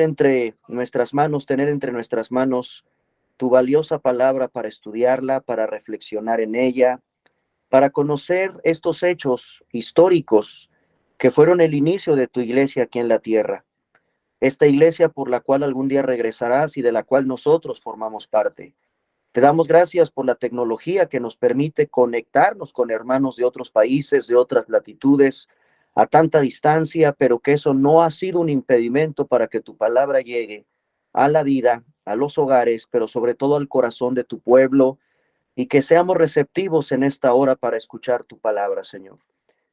entre nuestras manos, tener entre nuestras manos tu valiosa palabra para estudiarla, para reflexionar en ella, para conocer estos hechos históricos que fueron el inicio de tu iglesia aquí en la tierra. Esta iglesia por la cual algún día regresarás y de la cual nosotros formamos parte. Te damos gracias por la tecnología que nos permite conectarnos con hermanos de otros países, de otras latitudes, a tanta distancia, pero que eso no ha sido un impedimento para que tu palabra llegue a la vida, a los hogares, pero sobre todo al corazón de tu pueblo, y que seamos receptivos en esta hora para escuchar tu palabra, Señor.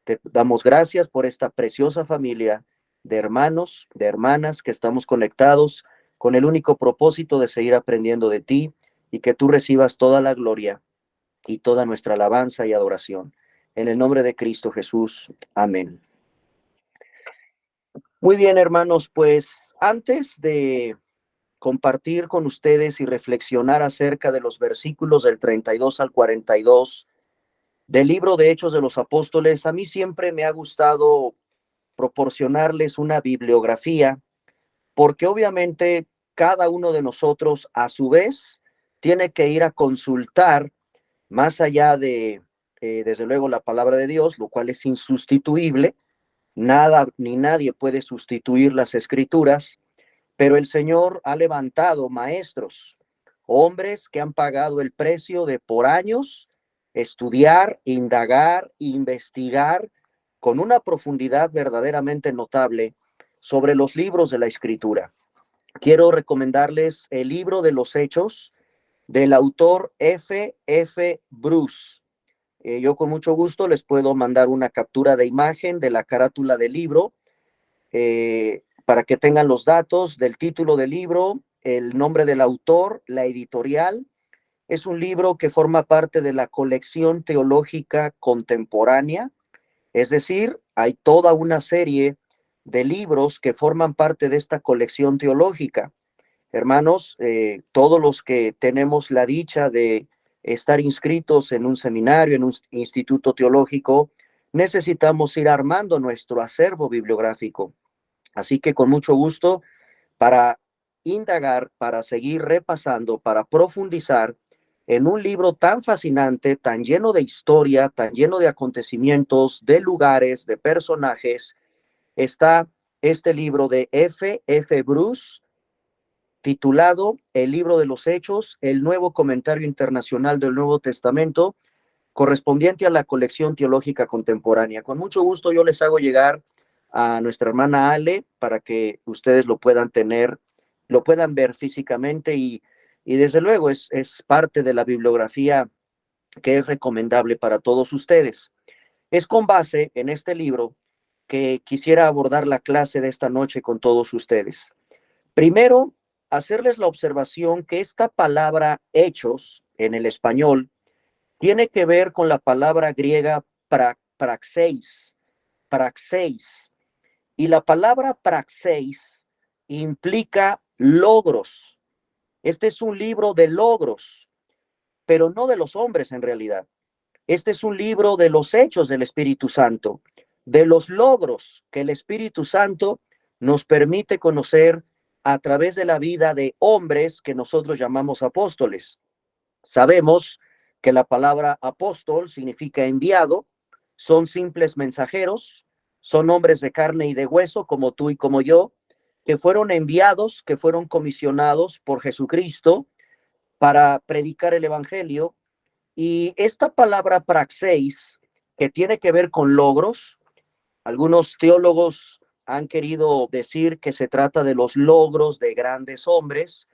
Te damos gracias por esta preciosa familia de hermanos, de hermanas que estamos conectados con el único propósito de seguir aprendiendo de ti y que tú recibas toda la gloria y toda nuestra alabanza y adoración. En el nombre de Cristo Jesús. Amén. Muy bien, hermanos, pues antes de compartir con ustedes y reflexionar acerca de los versículos del 32 al 42 del libro de Hechos de los Apóstoles, a mí siempre me ha gustado proporcionarles una bibliografía, porque obviamente cada uno de nosotros a su vez tiene que ir a consultar más allá de, desde luego, la palabra de Dios, lo cual es insustituible. Nada ni nadie puede sustituir las escrituras, pero el Señor ha levantado maestros, hombres que han pagado el precio de por años estudiar, indagar, investigar con una profundidad verdaderamente notable sobre los libros de la Escritura. Quiero recomendarles el libro de los Hechos del autor F. Bruce. Yo con mucho gusto les puedo mandar una captura de imagen de la carátula del libro para que tengan los datos del título del libro, el nombre del autor, la editorial. Es un libro que forma parte de la colección teológica contemporánea, es decir, hay toda una serie de libros que forman parte de esta colección teológica. Hermanos, todos los que tenemos la dicha de estar inscritos en un seminario, en un instituto teológico, necesitamos ir armando nuestro acervo bibliográfico. Así que con mucho gusto, para indagar, para seguir repasando, para profundizar en un libro tan fascinante, tan lleno de historia, tan lleno de acontecimientos, de lugares, de personajes, está este libro de F. Bruce, titulado El libro de los Hechos, el nuevo comentario internacional del Nuevo Testamento, correspondiente a la colección teológica contemporánea. Con mucho gusto yo les hago llegar a nuestra hermana Ale para que ustedes lo puedan tener, lo puedan ver físicamente y desde luego es parte de la bibliografía que es recomendable para todos ustedes. Es con base en este libro que quisiera abordar la clase de esta noche con todos ustedes. Primero, hacerles la observación que esta palabra hechos en el español tiene que ver con la palabra griega praxeis. Y la palabra praxeis implica logros. Este es un libro de logros, pero no de los hombres en realidad. Este es un libro de los hechos del Espíritu Santo, de los logros que el Espíritu Santo nos permite conocer a través de la vida de hombres que nosotros llamamos apóstoles. Sabemos que la palabra apóstol significa enviado, son simples mensajeros, son hombres de carne y de hueso como tú y como yo, que fueron enviados, que fueron comisionados por Jesucristo para predicar el evangelio. Y esta palabra praxeis, que tiene que ver con logros, algunos teólogos han querido decir que se trata de los logros de grandes hombres,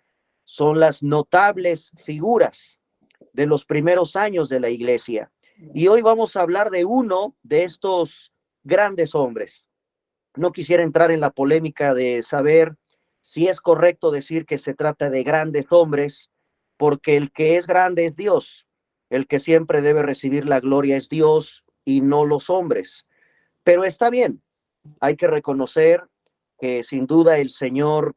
son las notables figuras de los primeros años de la iglesia. Y hoy vamos a hablar de uno de estos grandes hombres. No quisiera entrar en la polémica de saber si es correcto decir que se trata de grandes hombres, porque el que es grande es Dios. El que siempre debe recibir la gloria es Dios y no los hombres. Pero está bien, hay que reconocer que sin duda el Señor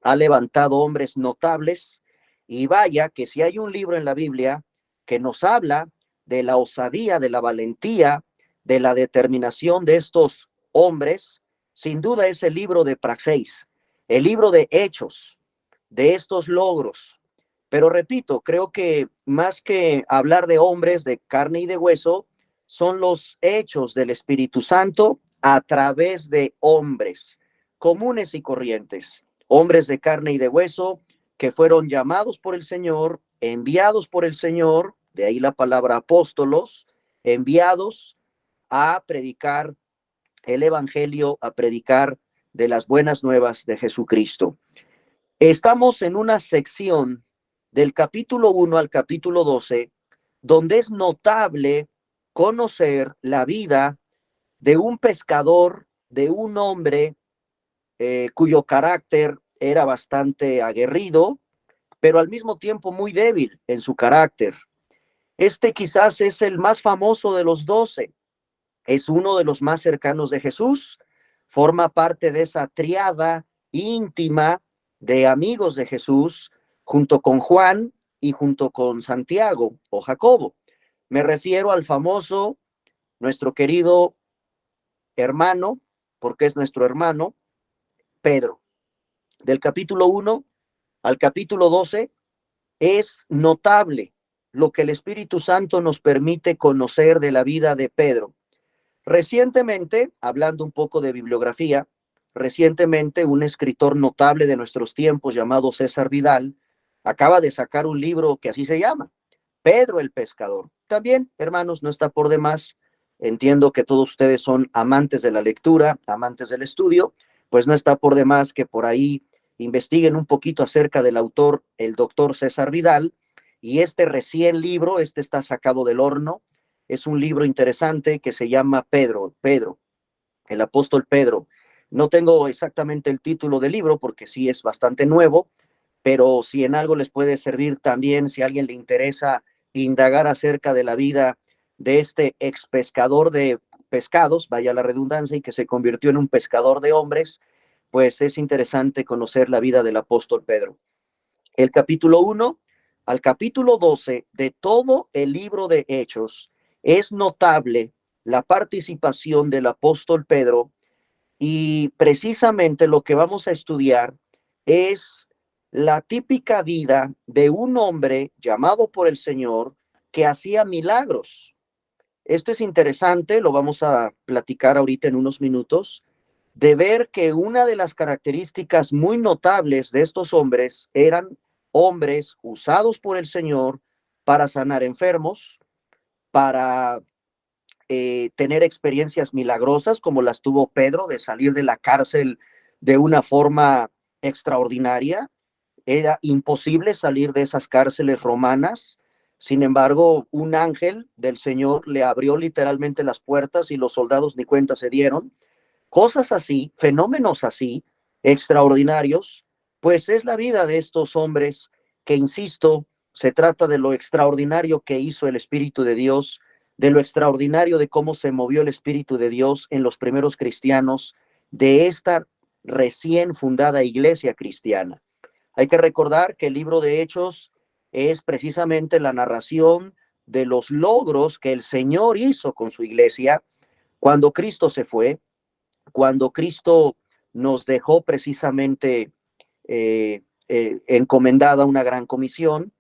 ha levantado hombres notables, y vaya que si hay un libro en la Biblia que nos habla de la osadía, de la valentía, de la determinación de estos hombres, sin duda es el libro de Praxeis. el libro de hechos, de estos logros. Pero repito, creo que más que hablar de hombres de carne y de hueso, son los hechos del Espíritu Santo a través de hombres comunes y corrientes, hombres de carne y de hueso que fueron llamados por el Señor, enviados por el Señor, de ahí la palabra apóstolos, enviados a predicar el Evangelio, a predicar de las buenas nuevas de Jesucristo. Estamos en una sección del capítulo 1 al capítulo 12, donde es notable conocer la vida de un pescador, de un hombre cuyo carácter era bastante aguerrido, pero al mismo tiempo muy débil en su carácter. Este quizás es el más famoso de los 12, es uno de los más cercanos de Jesús, forma parte de esa triada íntima de amigos de Jesús, junto con Juan y junto con Santiago o Jacobo. Me refiero al famoso, nuestro querido hermano, porque es nuestro hermano, Pedro. Del capítulo 1 al capítulo 12 es notable lo que el Espíritu Santo nos permite conocer de la vida de Pedro. Recientemente, hablando un poco de bibliografía, recientemente un escritor notable de nuestros tiempos llamado César Vidal acaba de sacar un libro que así se llama, Pedro el Pescador. También, hermanos, no está por demás. Entiendo que todos ustedes son amantes de la lectura, amantes del estudio, pues no está por demás que por ahí investiguen un poquito acerca del autor, el doctor César Vidal, y este recién libro, este está sacado del horno, es un libro interesante que se llama Pedro, el apóstol Pedro. No tengo exactamente el título del libro porque sí es bastante nuevo, pero si en algo les puede servir también, si a alguien le interesa indagar acerca de la vida de este ex pescador de pescados, vaya la redundancia, y que se convirtió en un pescador de hombres, pues es interesante conocer la vida del apóstol Pedro. El capítulo 1 al capítulo 12 de todo el libro de Hechos es notable la participación del apóstol Pedro, y precisamente lo que vamos a estudiar es la típica vida de un hombre llamado por el Señor que hacía milagros. Esto es interesante, lo vamos a platicar ahorita en unos minutos, de ver que una de las características muy notables de estos hombres eran hombres usados por el Señor para sanar enfermos, para tener experiencias milagrosas como las tuvo Pedro, de salir de la cárcel de una forma extraordinaria. Era imposible salir de esas cárceles romanas. Sin embargo, un ángel del Señor le abrió literalmente las puertas y los soldados ni cuenta se dieron. Cosas así, fenómenos así, extraordinarios, pues es la vida de estos hombres que, insisto, se trata de lo extraordinario que hizo el Espíritu de Dios, de lo extraordinario de cómo se movió el Espíritu de Dios en los primeros cristianos de esta recién fundada iglesia cristiana. Hay que recordar que el libro de Hechos es precisamente la narración de los logros que el Señor hizo con su iglesia cuando Cristo se fue, cuando Cristo nos dejó precisamente encomendada una gran comisión,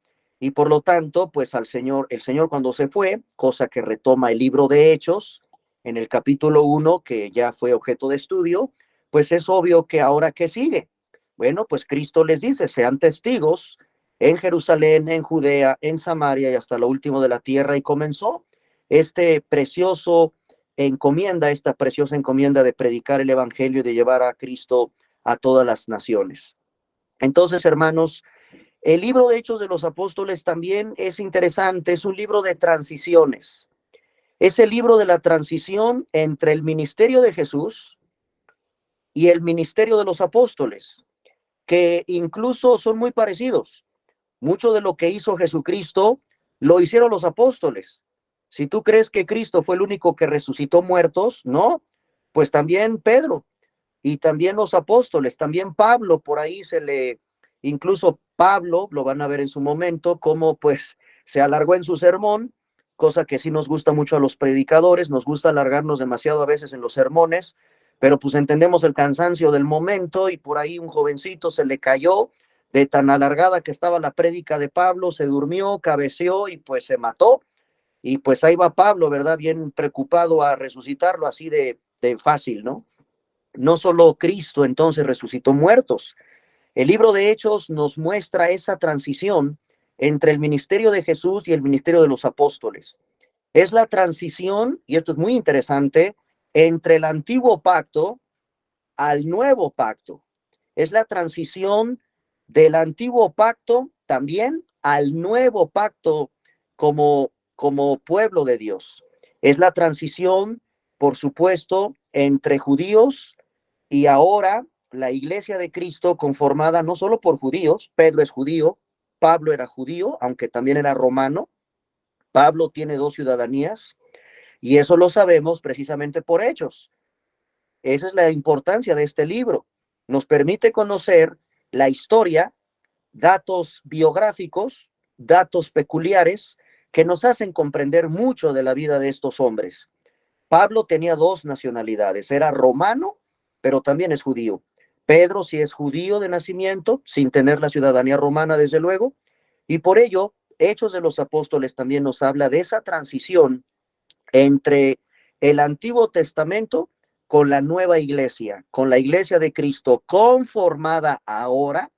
y por lo tanto, pues al Señor, el Señor cuando se fue, cosa que retoma el libro de Hechos, en el capítulo 1, que ya fue objeto de estudio, pues es obvio que ahora, ¿qué sigue? Bueno, pues Cristo les dice, sean testigos en Jerusalén, en Judea, en Samaria y hasta lo último de la tierra, y comenzó este precioso encomienda, esta preciosa encomienda de predicar el evangelio y de llevar a Cristo a todas las naciones. Entonces, hermanos, el libro de Hechos de los Apóstoles también es interesante, es un libro de transiciones. Es el libro de la transición entre el ministerio de Jesús y el ministerio de los apóstoles, que incluso son muy parecidos. Mucho de lo que hizo Jesucristo lo hicieron los apóstoles. Si tú crees que Cristo fue el único que resucitó muertos, no, pues también Pedro y también los apóstoles, también Pablo, por ahí incluso Pablo, lo van a ver en su momento, cómo pues se alargó en su sermón, cosa que sí nos gusta mucho a los predicadores, nos gusta alargarnos demasiado a veces en los sermones, pero pues entendemos el cansancio del momento y por ahí un jovencito se le cayó de tan alargada que estaba la prédica de Pablo, se durmió, cabeceó y pues se mató. Y pues ahí va Pablo, ¿verdad? Bien preocupado a resucitarlo así de fácil, ¿no? No solo Cristo entonces resucitó muertos. El libro de Hechos nos muestra esa transición entre el ministerio de Jesús y el ministerio de los apóstoles. Es la transición, y esto es muy interesante, entre el antiguo pacto al nuevo pacto. Es la transición del antiguo pacto también al nuevo pacto como pueblo de Dios. Es la transición, por supuesto, entre judíos y ahora la iglesia de Cristo conformada no solo por judíos, Pedro es judío, Pablo era judío, aunque también era romano. Pablo tiene dos ciudadanías y eso lo sabemos precisamente por Hechos. Esa es la importancia de este libro. Nos permite conocer la historia, datos biográficos, datos peculiares que nos hacen comprender mucho de la vida de estos hombres. Pablo tenía dos nacionalidades, era romano, pero también es judío. Pedro sí es judío de nacimiento, sin tener la ciudadanía romana, desde luego, y por ello, Hechos de los Apóstoles también nos habla de esa transición entre el Antiguo Testamento con la nueva iglesia, con la iglesia de Cristo conformada ahora,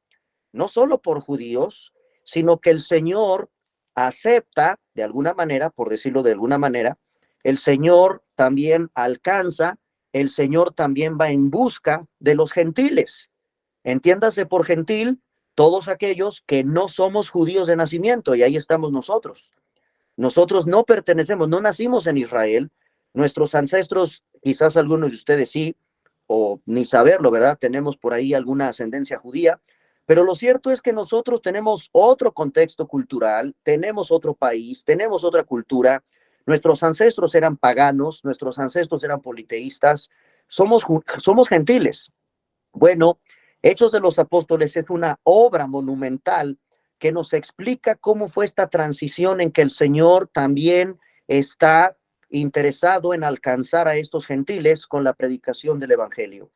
no solo por judíos, sino que el Señor acepta, de alguna manera, por decirlo de alguna manera, el Señor también alcanza, el Señor también va en busca de los gentiles. Entiéndase por gentil todos aquellos que no somos judíos de nacimiento, y ahí estamos nosotros. Nosotros no pertenecemos, no nacimos en Israel. Nuestros ancestros, quizás algunos de ustedes sí, o ni saberlo, ¿verdad? Tenemos por ahí alguna ascendencia judía, pero lo cierto es que nosotros tenemos otro contexto cultural, tenemos otro país, tenemos otra cultura. Nuestros ancestros eran paganos, nuestros ancestros eran politeístas, somos gentiles. Bueno, Hechos de los Apóstoles es una obra monumental que nos explica cómo fue esta transición en que el Señor también está interesado en alcanzar a estos gentiles con la predicación del Evangelio.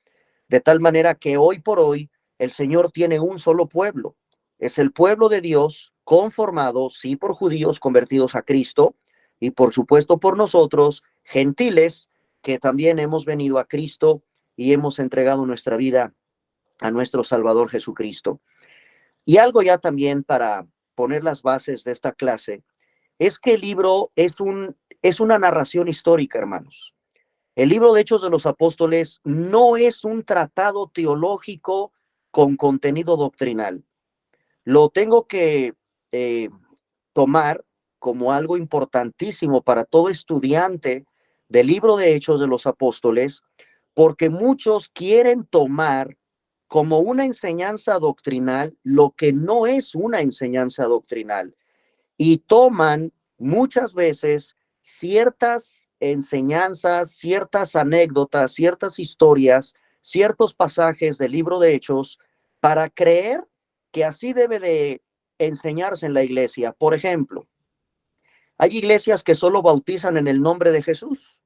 De tal manera que hoy por hoy el Señor tiene un solo pueblo. Es el pueblo de Dios conformado, sí, por judíos convertidos a Cristo y por supuesto por nosotros, gentiles, que también hemos venido a Cristo y hemos entregado nuestra vida a nuestro Salvador Jesucristo. Y algo ya también para poner las bases de esta clase, es que el libro es una narración histórica, hermanos. El libro de Hechos de los Apóstoles no es un tratado teológico con contenido doctrinal. Lo tengo que tomar como algo importantísimo para todo estudiante del libro de Hechos de los Apóstoles, porque muchos quieren tomar como una enseñanza doctrinal lo que no es una enseñanza doctrinal y toman muchas veces ciertas enseñanzas, ciertas anécdotas, ciertas historias, ciertos pasajes del libro de Hechos para creer que así debe de enseñarse en la iglesia. Por ejemplo, hay iglesias que solo bautizan en el nombre de Jesús.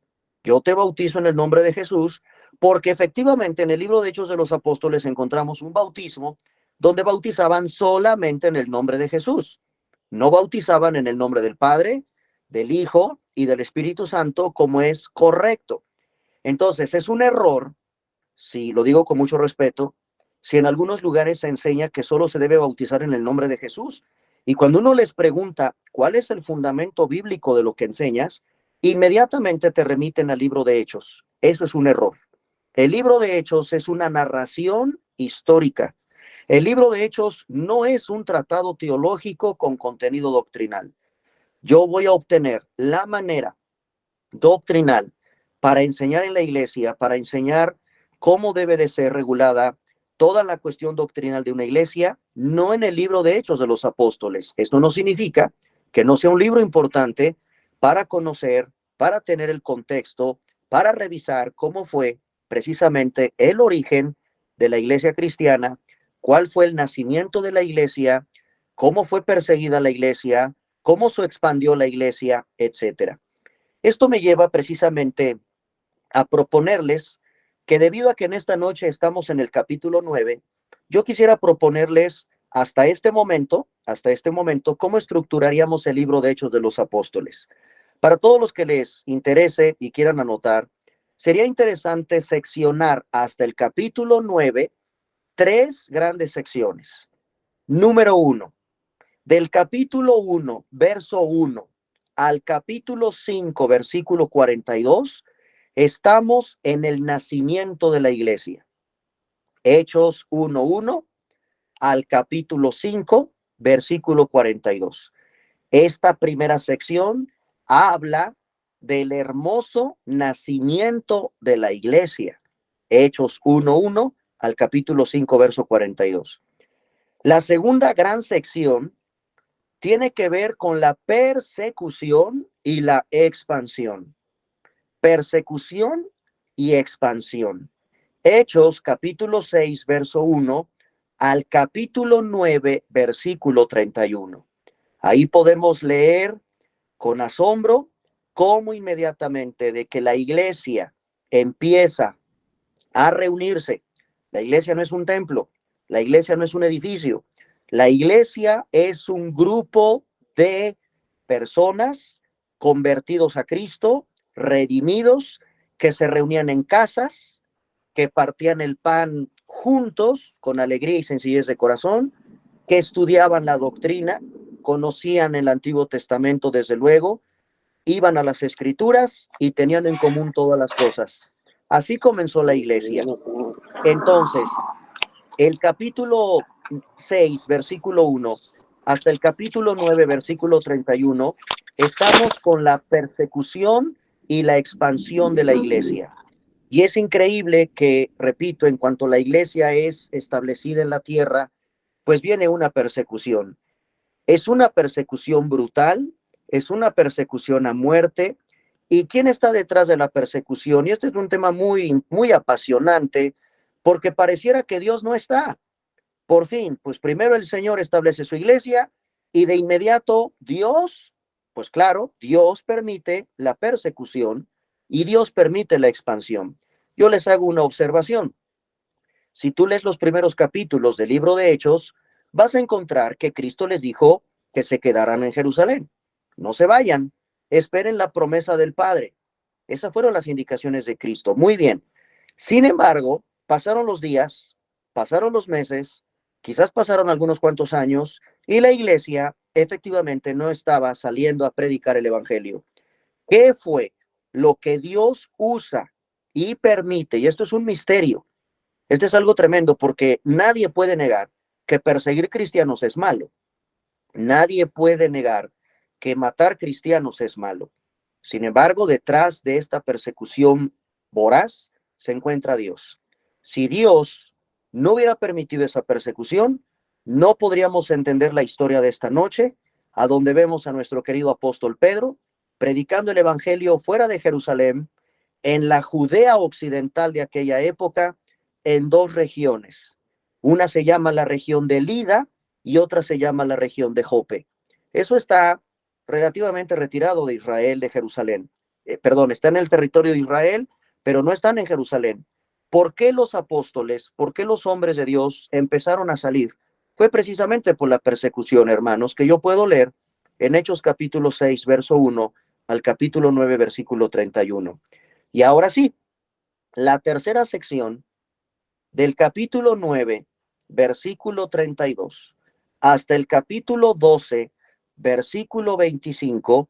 Yo te bautizo en el nombre de Jesús porque efectivamente en el libro de Hechos de los Apóstoles encontramos un bautismo donde bautizaban solamente en el nombre de Jesús. No bautizaban en el nombre del Padre, del Hijo y del Espíritu Santo como es correcto. Entonces es un error, si lo digo con mucho respeto, si en algunos lugares se enseña que solo se debe bautizar en el nombre de Jesús. Y cuando uno les pregunta cuál es el fundamento bíblico de lo que enseñas, inmediatamente te remiten al libro de Hechos. Eso es un error. El libro de Hechos es una narración histórica. El libro de Hechos no es un tratado teológico con contenido doctrinal. Yo voy a obtener la manera doctrinal para enseñar en la iglesia, para enseñar cómo debe de ser regulada toda la cuestión doctrinal de una iglesia, no en el libro de Hechos de los Apóstoles. Esto no significa que no sea un libro importante para conocer, para tener el contexto, para revisar cómo fue precisamente el origen de la iglesia cristiana, cuál fue el nacimiento de la iglesia, cómo fue perseguida la iglesia, cómo se expandió la iglesia, etcétera. Esto me lleva precisamente a proponerles que debido a que en esta noche estamos en el capítulo 9, yo quisiera proponerles hasta este momento, cómo estructuraríamos el libro de Hechos de los Apóstoles. Para todos los que les interese y quieran anotar, sería interesante seccionar hasta el capítulo 9 tres grandes secciones. Número 1, del capítulo 1, verso 1 al capítulo 5, versículo 42, estamos en el nacimiento de la iglesia. Hechos 1:1 al capítulo 5, versículo 42. Esta primera sección habla del hermoso nacimiento de la iglesia. Hechos 1:1 al capítulo 5, verso 42. La segunda gran sección tiene que ver con la persecución y la expansión. Persecución y expansión. Hechos capítulo 6, verso 1 al capítulo 9, versículo 31. Ahí podemos leer con asombro cómo inmediatamente de que la iglesia empieza a reunirse. La iglesia no es un templo, la iglesia no es un edificio, la iglesia es un grupo de personas convertidos a Cristo, redimidos, que se reunían en casas, que partían el pan juntos con alegría y sencillez de corazón, que estudiaban la doctrina, conocían el Antiguo Testamento desde luego, iban a las Escrituras y tenían en común todas las cosas. Así comenzó la iglesia. Entonces, el capítulo 6, versículo 1, hasta el capítulo 9, versículo 31, estamos con la persecución y la expansión de la iglesia. Y es increíble que, repito, en cuanto la iglesia es establecida en la tierra, pues viene una persecución. Es una persecución brutal, es una persecución a muerte. ¿Y quién está detrás de la persecución? Y este es un tema muy, muy apasionante, porque pareciera que Dios no está. Por fin, pues primero el Señor establece su iglesia y de inmediato Dios, pues claro, Dios permite la persecución y Dios permite la expansión. Yo les hago una observación. Si tú lees los primeros capítulos del libro de Hechos, vas a encontrar que Cristo les dijo que se quedaran en Jerusalén. No se vayan, esperen la promesa del Padre. Esas fueron las indicaciones de Cristo. Muy bien. Sin embargo, pasaron los días, pasaron los meses, quizás pasaron algunos cuantos años y la iglesia efectivamente no estaba saliendo a predicar el evangelio. ¿Qué fue lo que Dios usa y permite? Y esto es un misterio. Esto es algo tremendo porque nadie puede negar que perseguir cristianos es malo. Nadie puede negar que matar cristianos es malo. Sin embargo, detrás de esta persecución voraz se encuentra Dios. Si Dios no hubiera permitido esa persecución, no podríamos entender la historia de esta noche, a donde vemos a nuestro querido apóstol Pedro predicando el evangelio fuera de Jerusalén, en la Judea occidental de aquella época, en dos regiones. Una se llama la región de Lida y otra se llama la región de Jope. Eso está relativamente retirado de Israel, de Jerusalén. Perdón, está en el territorio de Israel, pero no están en Jerusalén. ¿Por qué los apóstoles, por qué los hombres de Dios empezaron a salir? Fue precisamente por la persecución, hermanos, que yo puedo leer en Hechos capítulo 6, verso 1 al capítulo 9, versículo 31. Y ahora sí, la tercera sección del capítulo 9, versículo 32, hasta el capítulo 12, versículo 25,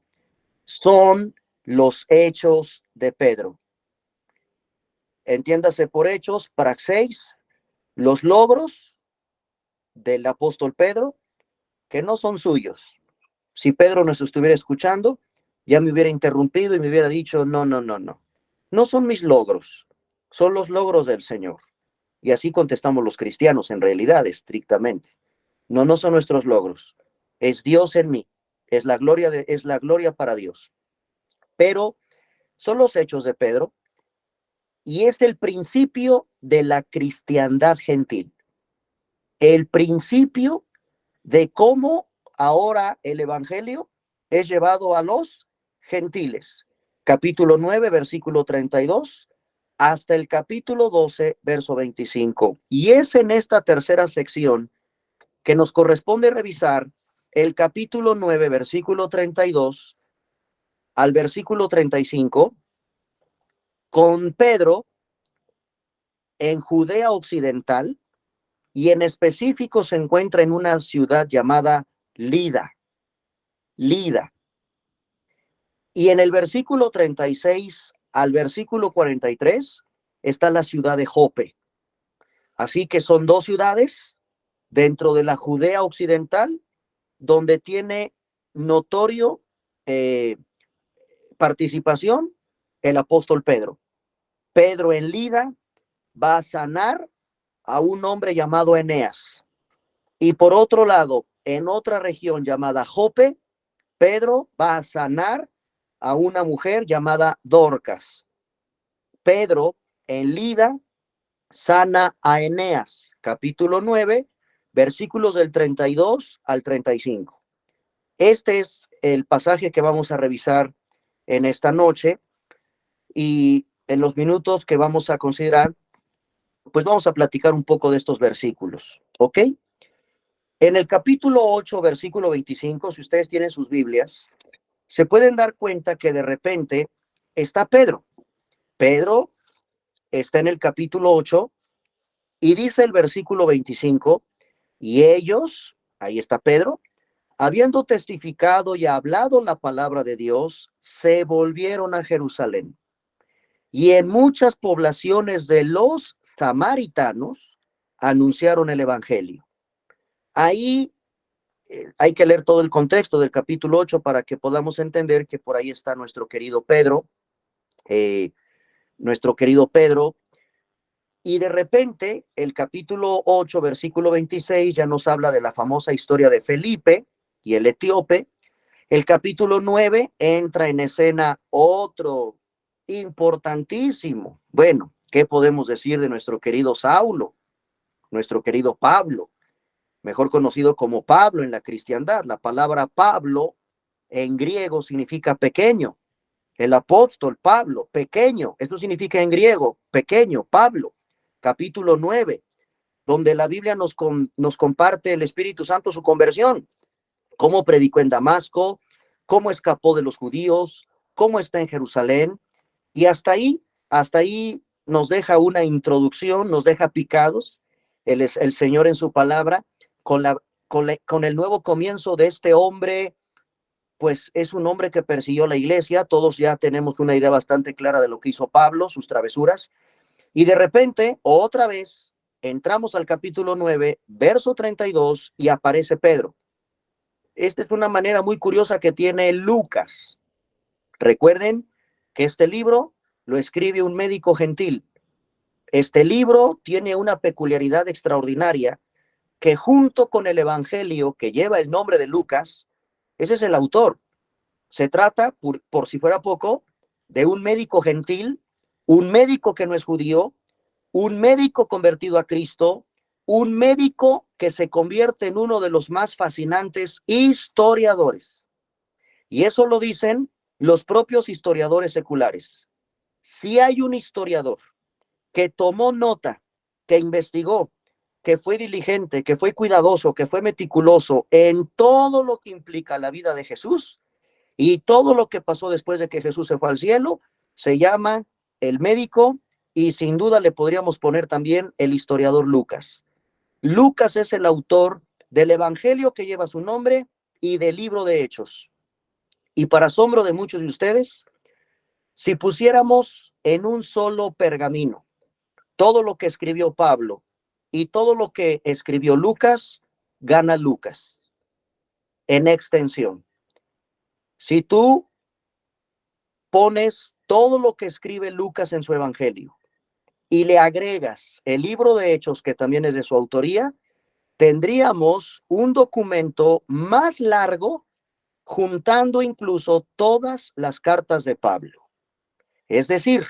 son los hechos de Pedro. Entiéndase por hechos, praxeis, los logros del apóstol Pedro, que no son suyos. Si Pedro nos estuviera escuchando, ya me hubiera interrumpido y me hubiera dicho, no, no, no, no. No son mis logros, son los logros del Señor. Y así contestamos los cristianos en realidad, estrictamente. No, no son nuestros logros. Es Dios en mí. Es la gloria para Dios. Pero son los hechos de Pedro y es el principio de la cristiandad gentil. El principio de cómo ahora el evangelio es llevado a los gentiles. Capítulo 9, versículo 32. hasta el capítulo 12, verso 25. Y es en esta tercera sección que nos corresponde revisar el capítulo 9, versículo 32 al versículo 35, con Pedro en Judea Occidental, y en específico se encuentra en una ciudad llamada Lida. Lida. Y en el versículo 36 al versículo 43 está la ciudad de Jope. Así que son dos ciudades dentro de la Judea Occidental donde tiene notorio participación el apóstol Pedro. Pedro en Lida va a sanar a un hombre llamado Eneas. Y por otro lado, en otra región llamada Jope, Pedro va a sanar a una mujer llamada Dorcas. Pedro en Lida sana a Eneas, capítulo 9, versículos del 32 al 35. Este es el pasaje que vamos a revisar en esta noche, y en los minutos que vamos a considerar, pues vamos a platicar un poco de estos versículos, ¿ok? En el capítulo 8, versículo 25, si ustedes tienen sus Biblias, se pueden dar cuenta que de repente está Pedro. Pedro está en el capítulo 8 y dice el versículo 25, y ellos, ahí está Pedro, habiendo testificado y hablado la palabra de Dios, se volvieron a Jerusalén. Y en muchas poblaciones de los samaritanos anunciaron el evangelio. Ahí hay que leer todo el contexto del capítulo 8 para que podamos entender que por ahí está nuestro querido Pedro, y de repente el capítulo 8, versículo 26 ya nos habla de la famosa historia de Felipe y el etíope. El capítulo 9 entra en escena otro importantísimo. Bueno, ¿qué podemos decir de nuestro querido Saulo, nuestro querido Pablo, mejor conocido como Pablo en la cristiandad? La palabra Pablo en griego significa pequeño. El apóstol Pablo, pequeño, eso significa en griego, pequeño, Pablo. Capítulo 9, donde la Biblia nos comparte el Espíritu Santo su conversión, cómo predicó en Damasco, cómo escapó de los judíos, cómo está en Jerusalén, y hasta ahí nos deja una introducción, nos deja picados el Señor en su palabra, con el nuevo comienzo de este hombre. Pues es un hombre que persiguió la iglesia. Todos ya tenemos una idea bastante clara de lo que hizo Pablo, sus travesuras, y de repente, otra vez, entramos al capítulo 9, verso 32, y aparece Pedro. Esta es una manera muy curiosa que tiene Lucas. Recuerden que este libro lo escribe un médico gentil. Este libro tiene una peculiaridad extraordinaria, que junto con el evangelio que lleva el nombre de Lucas, ese es el autor. Se trata, por si fuera poco, de un médico gentil, un médico que no es judío, un médico convertido a Cristo, un médico que se convierte en uno de los más fascinantes historiadores. Y eso lo dicen los propios historiadores seculares. Si hay un historiador que tomó nota, que investigó, que fue diligente, que fue cuidadoso, que fue meticuloso en todo lo que implica la vida de Jesús y todo lo que pasó después de que Jesús se fue al cielo, se llama el médico, y sin duda le podríamos poner también el historiador Lucas. Lucas es el autor del evangelio que lleva su nombre y del libro de Hechos. Y para asombro de muchos de ustedes, si pusiéramos en un solo pergamino todo lo que escribió Pablo y todo lo que escribió Lucas, gana Lucas en extensión. Si tú pones todo lo que escribe Lucas en su evangelio y le agregas el libro de Hechos, que también es de su autoría, tendríamos un documento más largo, juntando incluso todas las cartas de Pablo. Es decir,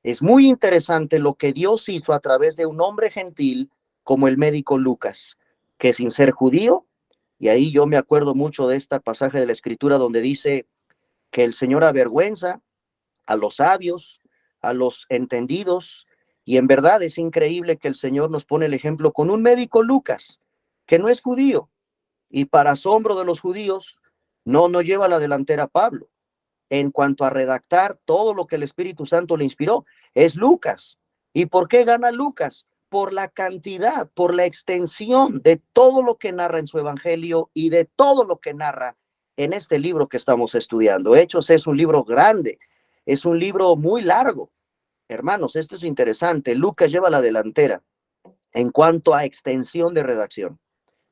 es muy interesante lo que Dios hizo a través de un hombre gentil como el médico Lucas, que sin ser judío, y ahí yo me acuerdo mucho de este pasaje de la Escritura donde dice que el Señor avergüenza a los sabios, a los entendidos, y en verdad es increíble que el Señor nos pone el ejemplo con un médico, Lucas, que no es judío, y para asombro de los judíos, no lleva la delantera Pablo en cuanto a redactar todo lo que el Espíritu Santo le inspiró. Es Lucas. ¿Y por qué gana Lucas? Por la cantidad, por la extensión de todo lo que narra en su evangelio y de todo lo que narra en este libro que estamos estudiando. Hechos es un libro grande, es un libro muy largo. Hermanos, esto es interesante. Lucas lleva la delantera en cuanto a extensión de redacción.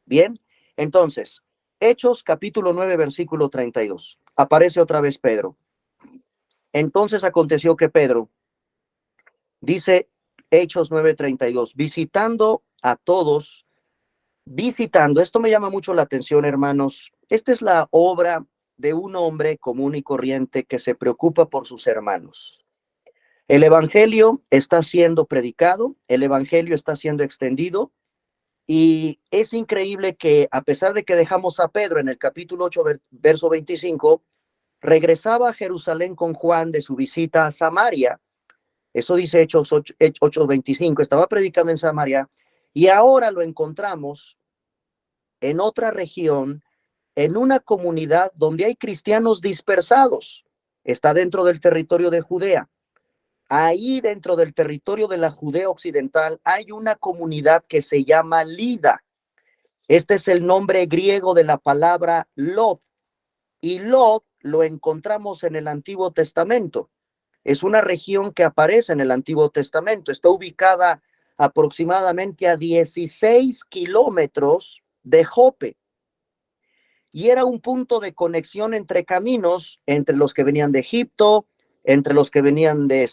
Bien, entonces, Hechos capítulo 9, versículo 32. Aparece otra vez Pedro. Entonces aconteció que Pedro, dice Hechos 9:32, visitando a todos, visitando, esto me llama mucho la atención, hermanos. Esta es la obra de un hombre común y corriente que se preocupa por sus hermanos. El evangelio está siendo predicado, el evangelio está siendo extendido, y es increíble que a pesar de que dejamos a Pedro en el capítulo 8, verso 25, regresaba a Jerusalén con Juan de su visita a Samaria. Eso dice Hechos 8:25, estaba predicando en Samaria, y ahora lo encontramos en otra región, en una comunidad donde hay cristianos dispersados. Está dentro del territorio de Judea. Ahí dentro del territorio de la Judea occidental hay una comunidad que se llama Lida. Este es el nombre griego de la palabra Lot, y Lot lo encontramos en el Antiguo Testamento. Es una región que aparece en el Antiguo Testamento. Está ubicada aproximadamente a 16 kilómetros de Jope, y era un punto de conexión entre caminos, entre los que venían de Egipto, entre los que venían de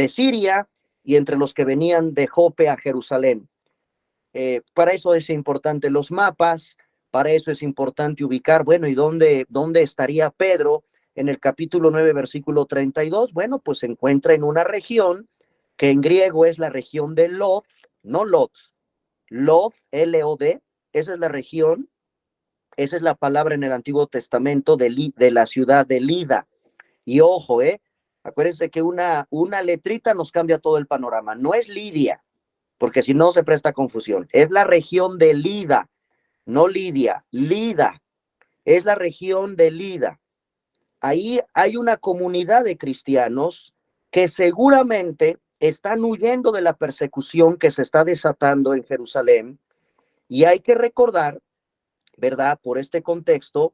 Siria y entre los que venían de Jope a Jerusalén. Para eso es importante los mapas, para eso es importante ubicar, bueno, ¿y dónde estaría Pedro en el capítulo 9, versículo 32? Bueno, pues se encuentra en una región que en griego es la región de Lod, no Lot, Lod, L-O-D, esa es la región, esa es la palabra en el Antiguo Testamento de la ciudad de Lida. Y ojo, acuérdense que una letrita nos cambia todo el panorama, no es Lidia, porque si no se presta confusión. Es la región de Lida, no Lidia, Lida. Es la región de Lida. Ahí hay una comunidad de cristianos que seguramente están huyendo de la persecución que se está desatando en Jerusalén. Y hay que recordar, ¿verdad? Por este contexto,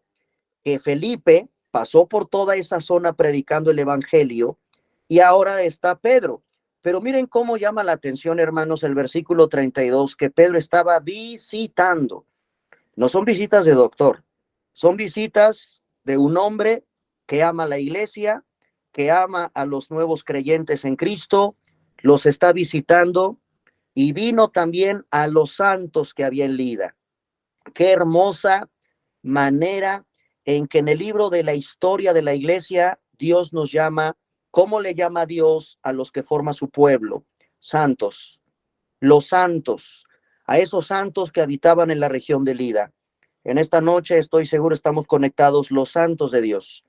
que Felipe pasó por toda esa zona predicando el evangelio, y ahora está Pedro. Pero miren cómo llama la atención, hermanos, el versículo 32, que Pedro estaba visitando. No son visitas de doctor, son visitas de un hombre que ama la iglesia, que ama a los nuevos creyentes en Cristo, los está visitando, y vino también a los santos que había en Lida. Qué hermosa manera en que en el libro de la historia de la iglesia Dios nos llama. ¿Cómo le llama Dios a los que forma su pueblo? Santos, los santos, a esos santos que habitaban en la región de Lida. En esta noche estoy seguro estamos conectados, los santos de Dios.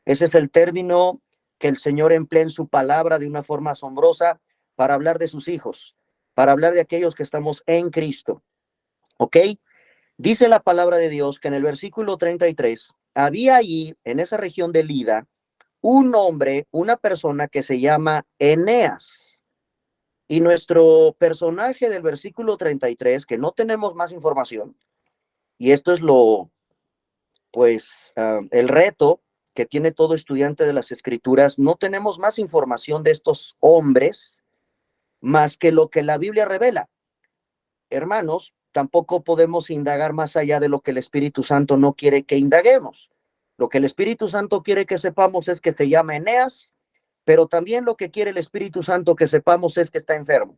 Ese es el término que el Señor emplea en su palabra de una forma asombrosa para hablar de sus hijos, para hablar de aquellos que estamos en Cristo. ¿Ok? Dice la palabra de Dios que en el versículo 33, había allí, en esa región de Lida, un hombre, una persona que se llama Eneas. Y nuestro personaje del versículo 33, que no tenemos más información, y esto es el reto que tiene todo estudiante de las Escrituras, no tenemos más información de estos hombres más que lo que la Biblia revela. Hermanos, tampoco podemos indagar más allá de lo que el Espíritu Santo no quiere que indaguemos. Lo que el Espíritu Santo quiere que sepamos es que se llama Eneas, pero también lo que quiere el Espíritu Santo que sepamos es que está enfermo.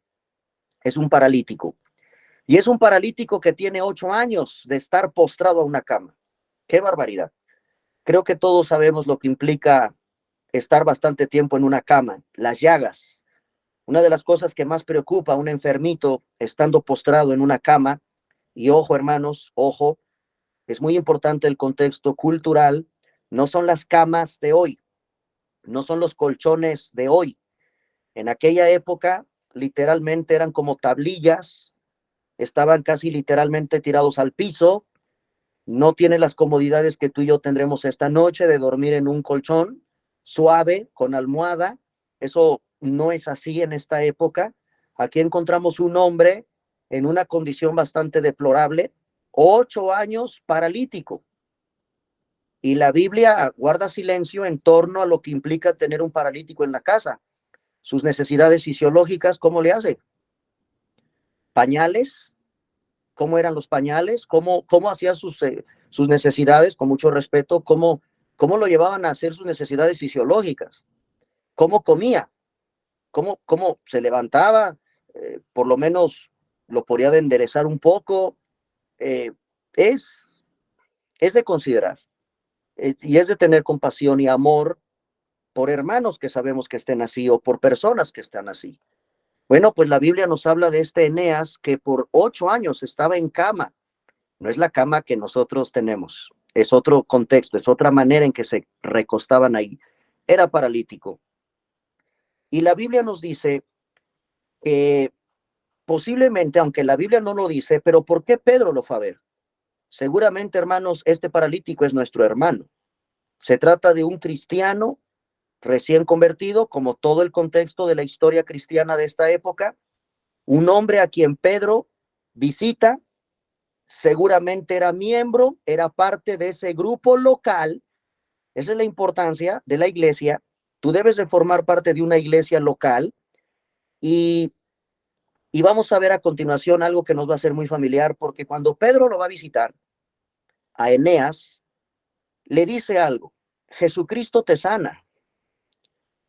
Es un paralítico. Y es un paralítico que tiene 8 años de estar postrado a una cama. ¡Qué barbaridad! Creo que todos sabemos lo que implica estar bastante tiempo en una cama, las llagas. Una de las cosas que más preocupa a un enfermito estando postrado en una cama, y ojo hermanos, ojo, es muy importante el contexto cultural, no son las camas de hoy, no son los colchones de hoy. En aquella época, literalmente eran como tablillas, estaban casi literalmente tirados al piso, no tiene las comodidades que tú y yo tendremos esta noche de dormir en un colchón suave, con almohada. Eso no es así en esta época. Aquí encontramos un hombre en una condición bastante deplorable, 8 años paralítico. Y la Biblia guarda silencio en torno a lo que implica tener un paralítico en la casa. Sus necesidades fisiológicas, ¿cómo le hace? Pañales, ¿cómo eran los pañales? ¿Cómo hacía sus necesidades? Con mucho respeto, ¿cómo lo llevaban a hacer sus necesidades fisiológicas? ¿Cómo comía? ¿Cómo se levantaba? Por lo menos lo podía de enderezar un poco. Eh, es, es de considerar y es de tener compasión y amor por hermanos que sabemos que estén así o por personas que están así. Bueno, pues la Biblia nos habla de este Eneas que por 8 años estaba en cama. No es la cama que nosotros tenemos, es otro contexto, es otra manera en que se recostaban ahí. Era paralítico. Y la Biblia nos dice que posiblemente, aunque la Biblia no lo dice, pero ¿por qué Pedro lo fue a ver? Seguramente, hermanos, este paralítico es nuestro hermano. Se trata de un cristiano recién convertido, como todo el contexto de la historia cristiana de esta época, un hombre a quien Pedro visita, seguramente era miembro, era parte de ese grupo local. Esa es la importancia de la iglesia. Tú debes de formar parte de una iglesia local y, y vamos a ver a continuación algo que nos va a ser muy familiar, porque cuando Pedro lo va a visitar a Eneas, le dice algo: Jesucristo te sana,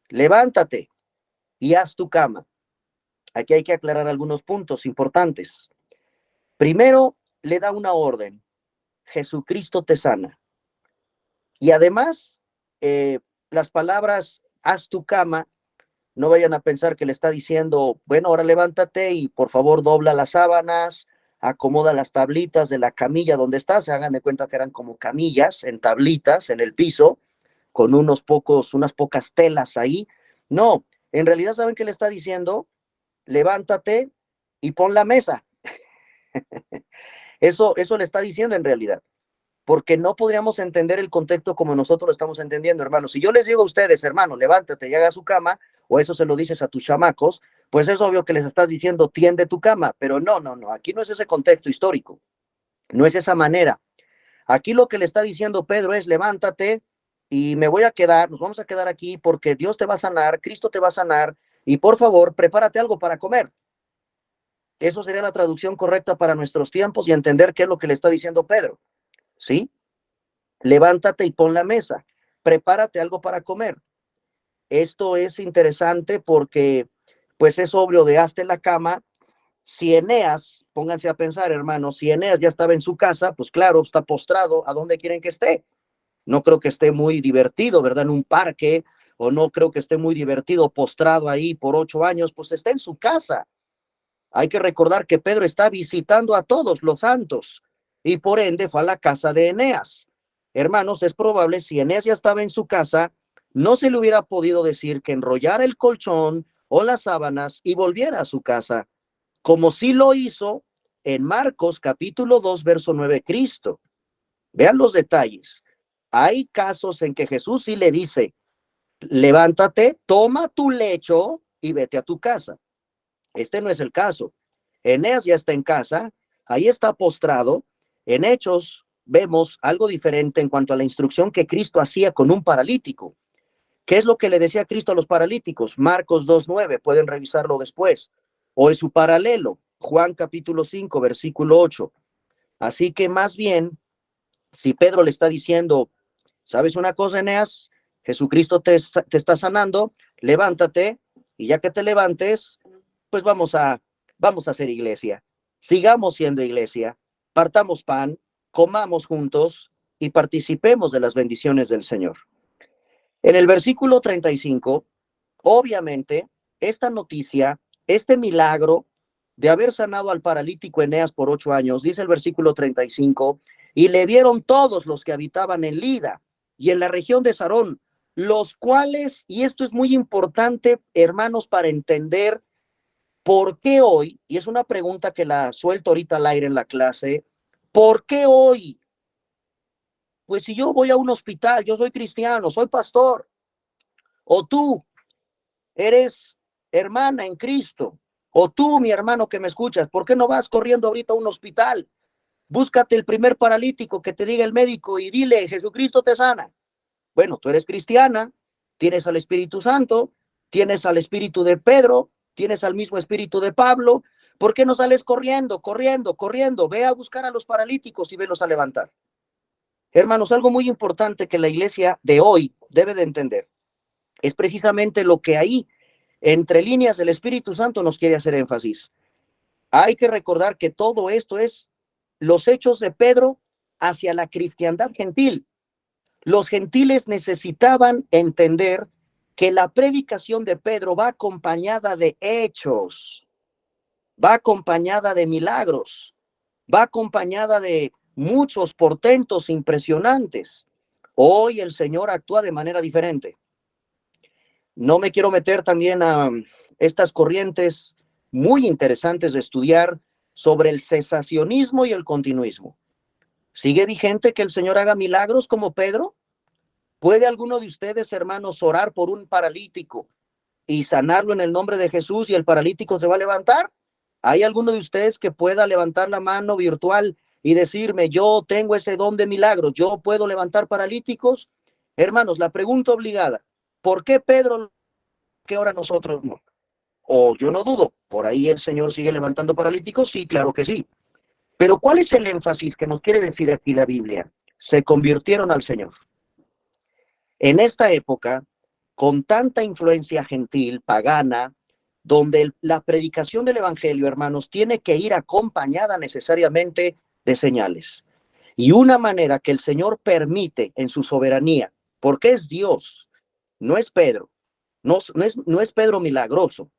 levántate y haz tu cama. Aquí hay que aclarar algunos puntos importantes. Primero, le da una orden: Jesucristo te sana. Y además, las palabras haz tu cama, no vayan a pensar que le está diciendo, bueno, ahora levántate y por favor dobla las sábanas, acomoda las tablitas de la camilla donde estás. Se hagan de cuenta que eran como camillas en tablitas en el piso, con unas pocas telas ahí. No, en realidad, ¿saben qué le está diciendo? Levántate y pon la mesa. Eso le está diciendo en realidad, porque no podríamos entender el contexto como nosotros lo estamos entendiendo, hermanos. Si yo les digo a ustedes, hermano, levántate y haga su cama, o eso se lo dices a tus chamacos, pues es obvio que les estás diciendo, tiende tu cama, pero no, aquí no es ese contexto histórico, no es esa manera. Aquí lo que le está diciendo Pedro es, levántate y me voy a quedar, nos vamos a quedar aquí porque Dios te va a sanar, Cristo te va a sanar, y por favor, prepárate algo para comer. Eso sería la traducción correcta para nuestros tiempos y entender qué es lo que le está diciendo Pedro, ¿sí? Levántate y pon la mesa, prepárate algo para comer. Esto es interesante porque, pues es obvio de hazte la cama. Si Eneas, pónganse a pensar, hermanos, si Eneas ya estaba en su casa, pues claro, está postrado, ¿a dónde quieren que esté? No creo que esté muy divertido, ¿verdad? En un parque, o no creo que esté muy divertido postrado ahí por 8 años, pues está en su casa. Hay que recordar que Pedro está visitando a todos los santos y por ende fue a la casa de Eneas. Hermanos, es probable, si Eneas ya estaba en su casa, no se le hubiera podido decir que enrollara el colchón o las sábanas y volviera a su casa, como sí lo hizo en Marcos capítulo 2, verso 9, Cristo. Vean los detalles. Hay casos en que Jesús sí le dice, levántate, toma tu lecho y vete a tu casa. Este no es el caso. Eneas ya está en casa, ahí está postrado. En Hechos vemos algo diferente en cuanto a la instrucción que Cristo hacía con un paralítico. ¿Qué es lo que le decía Cristo a los paralíticos? Marcos 2:9, pueden revisarlo después. O en su paralelo, Juan capítulo 5, versículo 8. Así que más bien, si Pedro le está diciendo, ¿sabes una cosa, Eneas? Jesucristo te está sanando, levántate, y ya que te levantes, pues vamos a hacer iglesia. Sigamos siendo iglesia, partamos pan, comamos juntos y participemos de las bendiciones del Señor. En el versículo 35, obviamente, esta noticia, este milagro de haber sanado al paralítico Eneas por 8 años, dice el versículo 35, y le vieron todos los que habitaban en Lida y en la región de Sarón, los cuales, y esto es muy importante, hermanos, para entender por qué hoy, y es una pregunta que la suelto ahorita al aire en la clase, ¿por qué hoy? Pues si yo voy a un hospital, yo soy cristiano, soy pastor, o tú eres hermana en Cristo, o tú, mi hermano que me escuchas, ¿por qué no vas corriendo ahorita a un hospital? Búscate el primer paralítico que te diga el médico y dile, Jesucristo te sana. Bueno, tú eres cristiana, tienes al Espíritu Santo, tienes al Espíritu de Pedro, tienes al mismo Espíritu de Pablo. ¿Por qué no sales corriendo, corriendo, corriendo? Ve a buscar a los paralíticos y velos a levantar. Hermanos, algo muy importante que la iglesia de hoy debe de entender es precisamente lo que ahí, entre líneas, el Espíritu Santo nos quiere hacer énfasis. Hay que recordar que todo esto es los hechos de Pedro hacia la cristiandad gentil. Los gentiles necesitaban entender que la predicación de Pedro va acompañada de hechos, va acompañada de milagros, va acompañada de muchos portentos impresionantes. Hoy el Señor actúa de manera diferente. No me quiero meter también a estas corrientes muy interesantes de estudiar sobre el cesacionismo y el continuismo. ¿Sigue vigente que el Señor haga milagros como Pedro? ¿Puede alguno de ustedes, hermanos, orar por un paralítico y sanarlo en el nombre de Jesús y el paralítico se va a levantar? ¿Hay alguno de ustedes que pueda levantar la mano virtual y decirme, yo tengo ese don de milagros, yo puedo levantar paralíticos? Hermanos, la pregunta obligada, ¿por qué Pedro, que ahora nosotros no? O yo no dudo, por ahí el Señor sigue levantando paralíticos, sí, claro que sí. Pero ¿cuál es el énfasis que nos quiere decir aquí la Biblia? Se convirtieron al Señor. En esta época, con tanta influencia gentil, pagana, donde la predicación del Evangelio, hermanos, tiene que ir acompañada necesariamente de señales. Y una manera que el Señor permite en su soberanía, porque es Dios, no es Pedro, no es Pedro milagroso.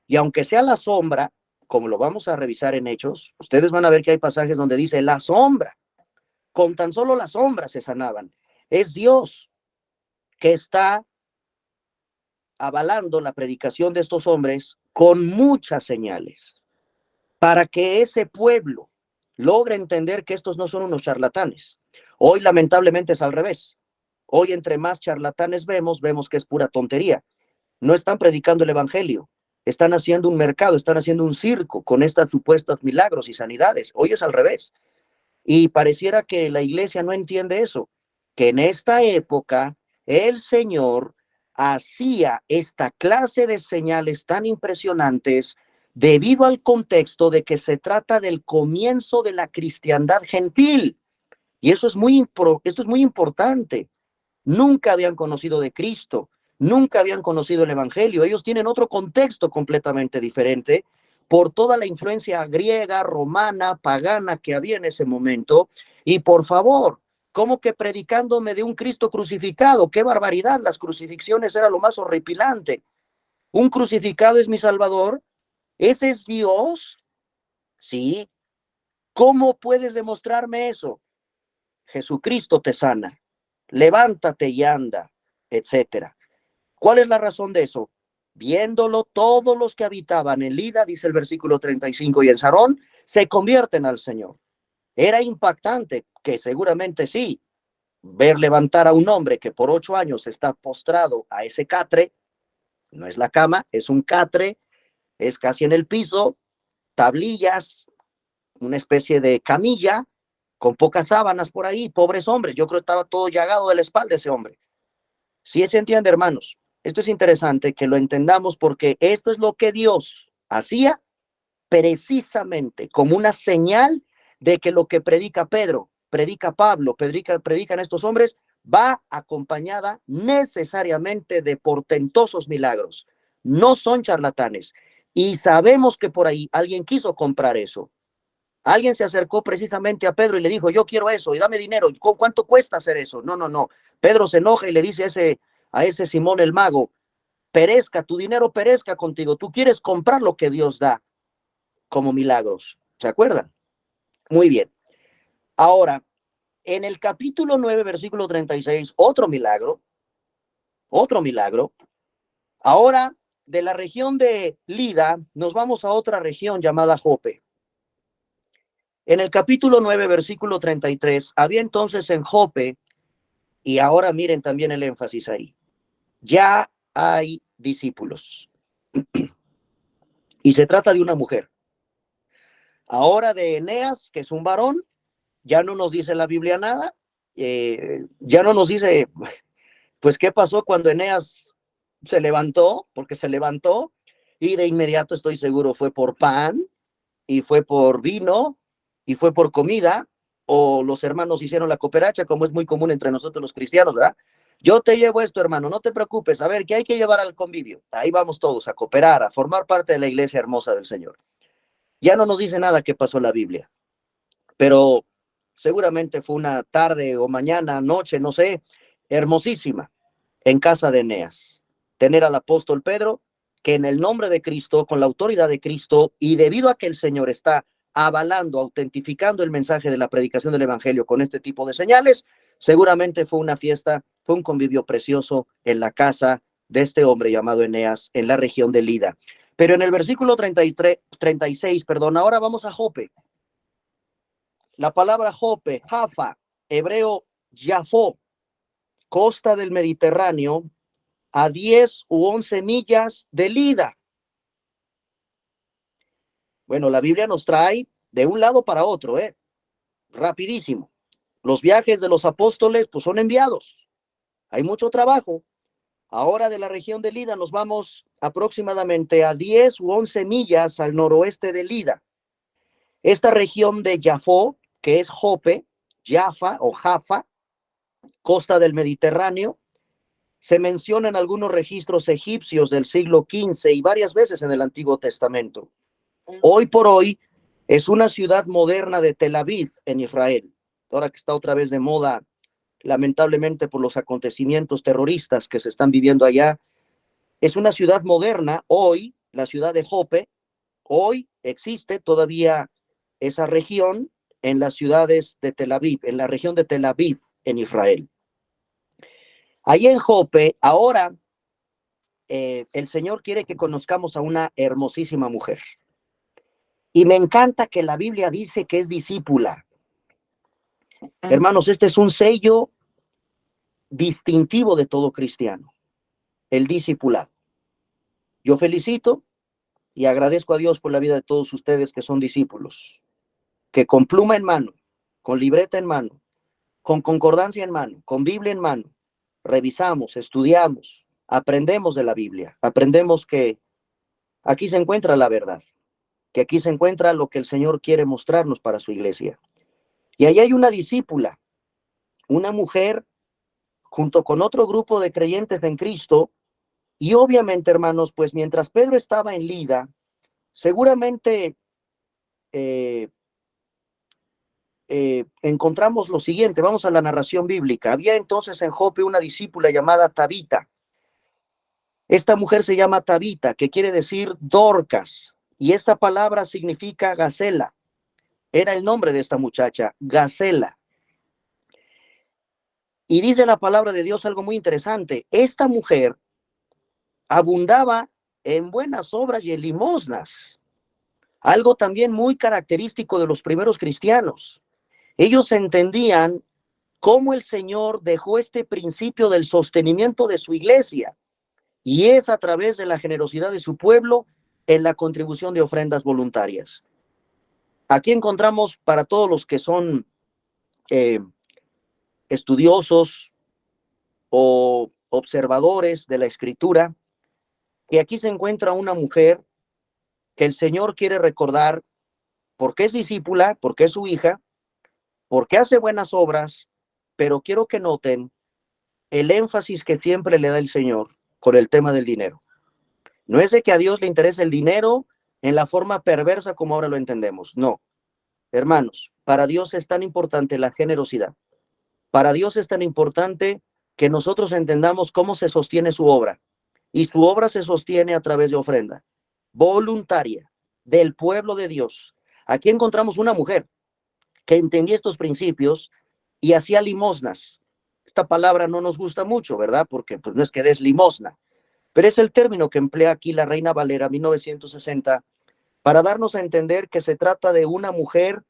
Y aunque sea la sombra, como lo vamos a revisar en Hechos, ustedes van a ver que hay pasajes donde dice la sombra, con tan solo la sombra se sanaban. Es Dios que está avalando la predicación de estos hombres con muchas señales, para que ese pueblo logre entender que estos no son unos charlatanes. Hoy lamentablemente es al revés. Hoy entre más charlatanes vemos que es pura tontería. No están predicando el evangelio, están haciendo un mercado, están haciendo un circo con estas supuestas milagros y sanidades. Hoy es al revés. Y pareciera que la iglesia no entiende eso, que en esta época el Señor hacía esta clase de señales tan impresionantes debido al contexto de que se trata del comienzo de la cristiandad gentil. Y esto es muy importante. Nunca habían conocido de Cristo, nunca habían conocido el Evangelio. Ellos tienen otro contexto completamente diferente por toda la influencia griega, romana, pagana que había en ese momento. Y por favor, ¿cómo que predicándome de un Cristo crucificado? ¡Qué barbaridad! Las crucifixiones era lo más horripilante. ¿Un crucificado es mi Salvador? ¿Ese es Dios? Sí. ¿Cómo puedes demostrarme eso? Jesucristo te sana. Levántate y anda, etcétera. ¿Cuál es la razón de eso? Viéndolo, todos los que habitaban en Lida, dice el versículo 35, y en Sarón, se convierten al Señor. Era impactante, que seguramente sí, ver levantar a un hombre que por 8 años está postrado a ese catre, no es la cama, es un catre, es casi en el piso, tablillas, una especie de camilla, con pocas sábanas por ahí, pobres hombres, yo creo que estaba todo llagado de la espalda ese hombre. Sí se entiende, hermanos. Esto es interesante que lo entendamos porque esto es lo que Dios hacía precisamente como una señal de que lo que predica Pedro, predica Pablo, predican estos hombres, va acompañada necesariamente de portentosos milagros. No son charlatanes. Y sabemos que por ahí alguien quiso comprar eso. Alguien se acercó precisamente a Pedro y le dijo, yo quiero eso y dame dinero. ¿Cuánto cuesta hacer eso? No, no, no. Pedro se enoja y le dice a ese Simón el mago, perezca, tu dinero perezca contigo. Tú quieres comprar lo que Dios da como milagros. ¿Se acuerdan? Muy bien. Ahora, en el capítulo 9, versículo 36, otro milagro. otro milagro. Ahora, de la región de Lida, nos vamos a otra región llamada Jope. En el capítulo 9, versículo 33, había entonces en Jope, y ahora miren también el énfasis ahí, ya hay discípulos. Y se trata de una mujer. Ahora de Eneas, que es un varón, ya no nos dice la Biblia nada, ya no nos dice, pues, qué pasó cuando Eneas se levantó, porque se levantó, y de inmediato estoy seguro fue por pan, y fue por vino, y fue por comida, o los hermanos hicieron la cooperacha, como es muy común entre nosotros los cristianos, ¿verdad? Yo te llevo esto, hermano, no te preocupes, a ver, ¿qué hay que llevar al convivio? Ahí vamos todos a cooperar, a formar parte de la iglesia hermosa del Señor. Ya no nos dice nada qué pasó la Biblia, pero seguramente fue una tarde o mañana, noche, no sé, hermosísima, en casa de Eneas. Tener al apóstol Pedro, que en el nombre de Cristo, con la autoridad de Cristo, y debido a que el Señor está avalando, autentificando el mensaje de la predicación del evangelio con este tipo de señales, seguramente fue una fiesta, fue un convivio precioso en la casa de este hombre llamado Eneas, en la región de Lida. Pero en el versículo 36, perdón, ahora vamos a Jope. La palabra Jope, Jaffa, hebreo Jafó, costa del Mediterráneo, a 10 u 11 millas de Lida. Bueno, la Biblia nos trae de un lado para otro, rapidísimo. Los viajes de los apóstoles, pues, son enviados. Hay mucho trabajo. Ahora de la región de Lida nos vamos aproximadamente a 10 u 11 millas al noroeste de Lida. Esta región de Jafó, que es Jope, Jaffa o Jaffa, costa del Mediterráneo, se menciona en algunos registros egipcios del siglo XV y varias veces en el Antiguo Testamento. Hoy por hoy es una ciudad moderna de Tel Aviv, en Israel. Ahora que está otra vez de moda, lamentablemente por los acontecimientos terroristas que se están viviendo allá, es una ciudad moderna. Hoy, la ciudad de Jope, hoy existe todavía esa región en las ciudades de Tel Aviv, en la región de Tel Aviv, en Israel. Ahí en Jope, ahora el Señor quiere que conozcamos a una hermosísima mujer. Y me encanta que la Biblia dice que es discípula. Hermanos, este es un sello distintivo de todo cristiano, el discipulado. Yo felicito y agradezco a Dios por la vida de todos ustedes que son discípulos, que con pluma en mano, con libreta en mano, con concordancia en mano, con Biblia en mano, revisamos, estudiamos, aprendemos de la Biblia, aprendemos que aquí se encuentra la verdad, que aquí se encuentra lo que el Señor quiere mostrarnos para su iglesia. Y ahí hay una discípula, una mujer, junto con otro grupo de creyentes en Cristo, y obviamente, hermanos, pues mientras Pedro estaba en Lida, seguramente encontramos lo siguiente. Vamos a la narración bíblica. Había entonces en Jope una discípula llamada Tabita. Esta mujer se llama Tabita, que quiere decir Dorcas, y esta palabra significa gacela. Era el nombre de esta muchacha, Gacela. Y dice la palabra de Dios algo muy interesante. Esta mujer abundaba en buenas obras y en limosnas, algo también muy característico de los primeros cristianos. Ellos entendían cómo el Señor dejó este principio del sostenimiento de su iglesia, y es a través de la generosidad de su pueblo en la contribución de ofrendas voluntarias. Aquí encontramos, para todos los que son estudiosos o observadores de la Escritura, que aquí se encuentra una mujer que el Señor quiere recordar porque es discípula, porque es su hija, porque hace buenas obras, pero quiero que noten el énfasis que siempre le da el Señor con el tema del dinero. No es de que a Dios le interese el dinero en la forma perversa como ahora lo entendemos, no. Hermanos, para Dios es tan importante la generosidad. Para Dios es tan importante que nosotros entendamos cómo se sostiene su obra. Y su obra se sostiene a través de ofrenda voluntaria del pueblo de Dios. Aquí encontramos una mujer que entendía estos principios y hacía limosnas. Esta palabra no nos gusta mucho, ¿verdad? Porque pues no es que des limosna, pero es el término que emplea aquí la Reina Valera 1960 para darnos a entender que se trata de una mujer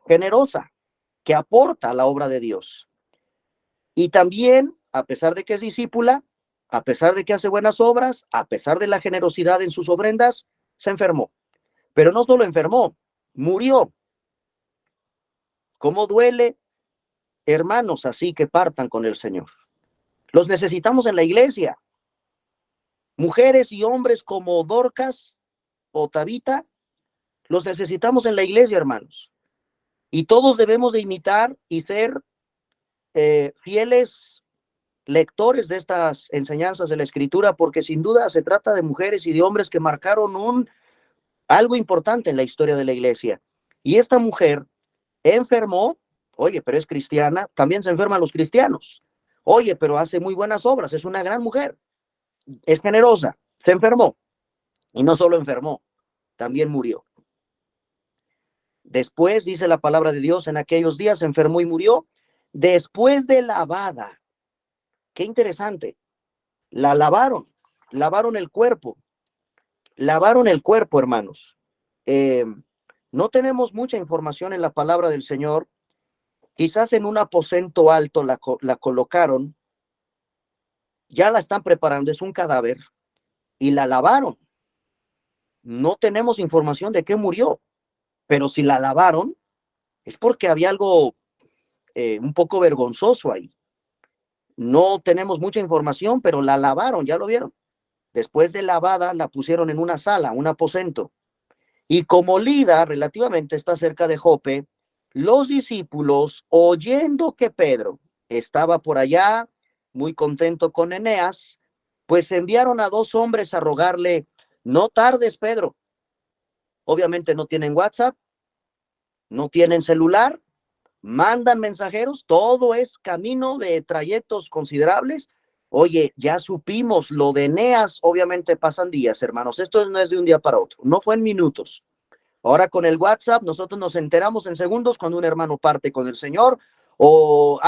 generosa que aporta a la obra de Dios. Y también, a pesar de que es discípula, a pesar de que hace buenas obras, a pesar de la generosidad en sus ofrendas, se enfermó. Pero no solo enfermó, murió. ¿Cómo duele, hermanos, así que partan con el Señor? Los necesitamos en la iglesia. Mujeres y hombres como Dorcas o Tabita, los necesitamos en la iglesia, hermanos. Y todos debemos de imitar y ser fieles lectores de estas enseñanzas de la Escritura, porque sin duda se trata de mujeres y de hombres que marcaron algo importante en la historia de la iglesia. Y esta mujer enfermó, oye, pero es cristiana, también se enferman los cristianos. Oye, pero hace muy buenas obras, es una gran mujer, es generosa, se enfermó. Y no solo enfermó, también murió. Después, dice la palabra de Dios, en aquellos días se enfermó y murió, después de lavada. Qué interesante. La lavaron el cuerpo, hermanos. Eh, no tenemos mucha información en la palabra del Señor. Quizás en un aposento alto la colocaron, ya la están preparando, es un cadáver, y la lavaron. No tenemos información de qué murió, pero si la lavaron, es porque había algo un poco vergonzoso ahí. No tenemos mucha información, pero la lavaron, ya lo vieron. Después de lavada, la pusieron en una sala, un aposento. Y como Lida relativamente está cerca de Jope, los discípulos, oyendo que Pedro estaba por allá, muy contento con Eneas, pues enviaron a dos hombres a rogarle, no tardes, Pedro. Obviamente no tienen WhatsApp, no tienen celular, mandan mensajeros, todo es camino de trayectos considerables. Oye, ya supimos lo de Eneas, obviamente pasan días, hermanos, esto no es de un día para otro, no fue en minutos. Ahora con el WhatsApp nosotros nos enteramos en segundos cuando un hermano parte con el Señor o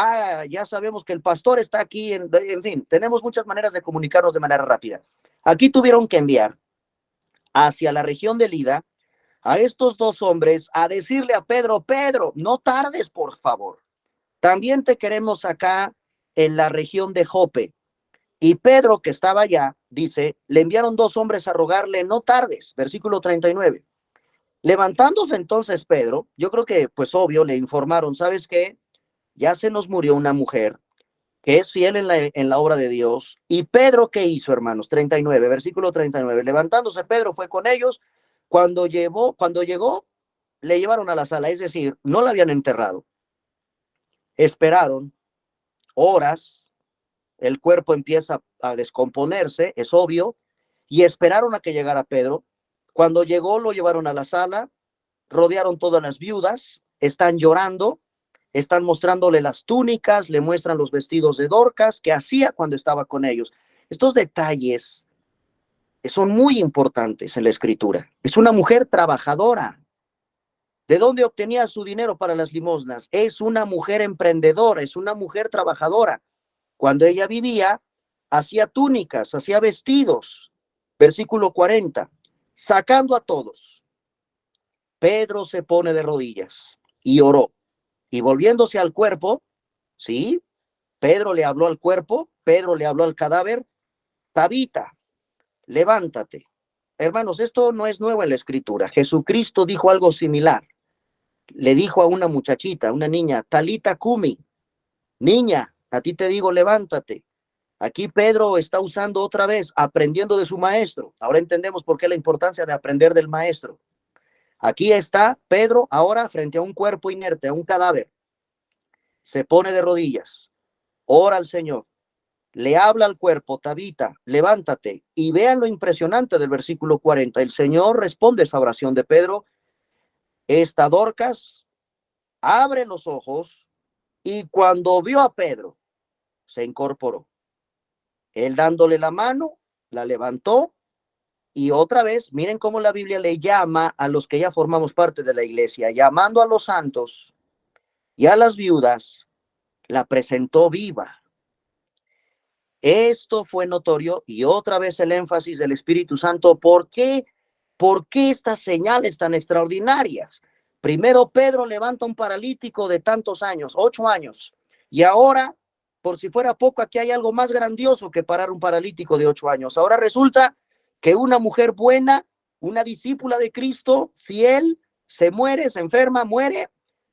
ya sabemos que el pastor está aquí, en fin, tenemos muchas maneras de comunicarnos de manera rápida. Aquí tuvieron que enviar hacia la región de Lida a estos dos hombres a decirle a Pedro, Pedro, no tardes, por favor. También te queremos acá en la región de Jope. Y Pedro, que estaba allá, dice, le enviaron dos hombres a rogarle, no tardes, versículo 39. Levantándose entonces Pedro, yo creo que pues obvio le informaron, ¿sabes qué? Ya se nos murió una mujer que es fiel en la obra de Dios. Y Pedro, ¿qué hizo, hermanos? 39, versículo 39. Levantándose Pedro fue con ellos. Cuando llegó, le llevaron a la sala, es decir, no la habían enterrado. Esperaron horas, el cuerpo empieza a descomponerse, es obvio, y esperaron a que llegara Pedro. Cuando llegó, lo llevaron a la sala, rodearon todas las viudas, están llorando, están mostrándole las túnicas, le muestran los vestidos de Dorcas que hacía cuando estaba con ellos. Estos detalles son muy importantes en la escritura. Es una mujer trabajadora. ¿De dónde obtenía su dinero para las limosnas? Es una mujer emprendedora, es una mujer trabajadora. Cuando ella vivía, hacía túnicas, hacía vestidos. Versículo 40, sacando a todos. Pedro se pone de rodillas y oró. Y volviéndose al cuerpo, ¿sí? Pedro le habló al cuerpo, Pedro le habló al cadáver, Tabita, levántate. Hermanos, esto no es nuevo en la escritura. Jesucristo dijo algo similar. Le dijo a una muchachita, una niña, Talita Kumi, niña, a ti te digo, levántate. Aquí Pedro está usando otra vez, aprendiendo de su maestro. Ahora entendemos por qué la importancia de aprender del maestro. Aquí está Pedro ahora frente a un cuerpo inerte, a un cadáver. Se pone de rodillas, ora al Señor, le habla al cuerpo, Tabita, levántate. Y vean lo impresionante del versículo 40. El Señor responde esa oración de Pedro. Esta Dorcas abre los ojos y cuando vio a Pedro, se incorporó. Él dándole la mano, la levantó y otra vez, miren cómo la Biblia le llama a los que ya formamos parte de la iglesia, llamando a los santos y a las viudas, la presentó viva. Esto fue notorio y otra vez el énfasis del Espíritu Santo. ¿Por qué? ¿Por qué estas señales tan extraordinarias? Primero Pedro levanta un paralítico de tantos años, 8 años, y ahora, por si fuera poco, aquí hay algo más grandioso que parar un paralítico de 8 años. Ahora resulta que una mujer buena, una discípula de Cristo, fiel, se muere, se enferma, muere,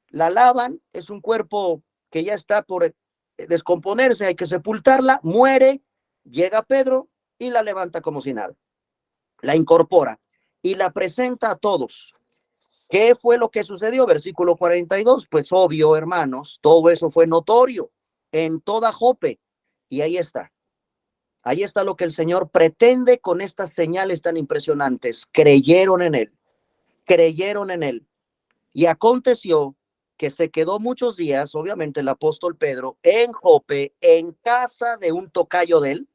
la lavan, es un cuerpo que ya está por descomponerse, hay que sepultarla, muere, llega Pedro y la levanta como si nada, la incorpora y la presenta a todos. ¿Qué fue lo que sucedió? Versículo 42, pues obvio, hermanos, todo eso fue notorio en toda Jope. Y ahí está lo que el Señor pretende con estas señales tan impresionantes. Creyeron en él, creyeron en él. Y aconteció que se quedó muchos días, obviamente el apóstol Pedro, en Jope, en casa de un tocayo de él.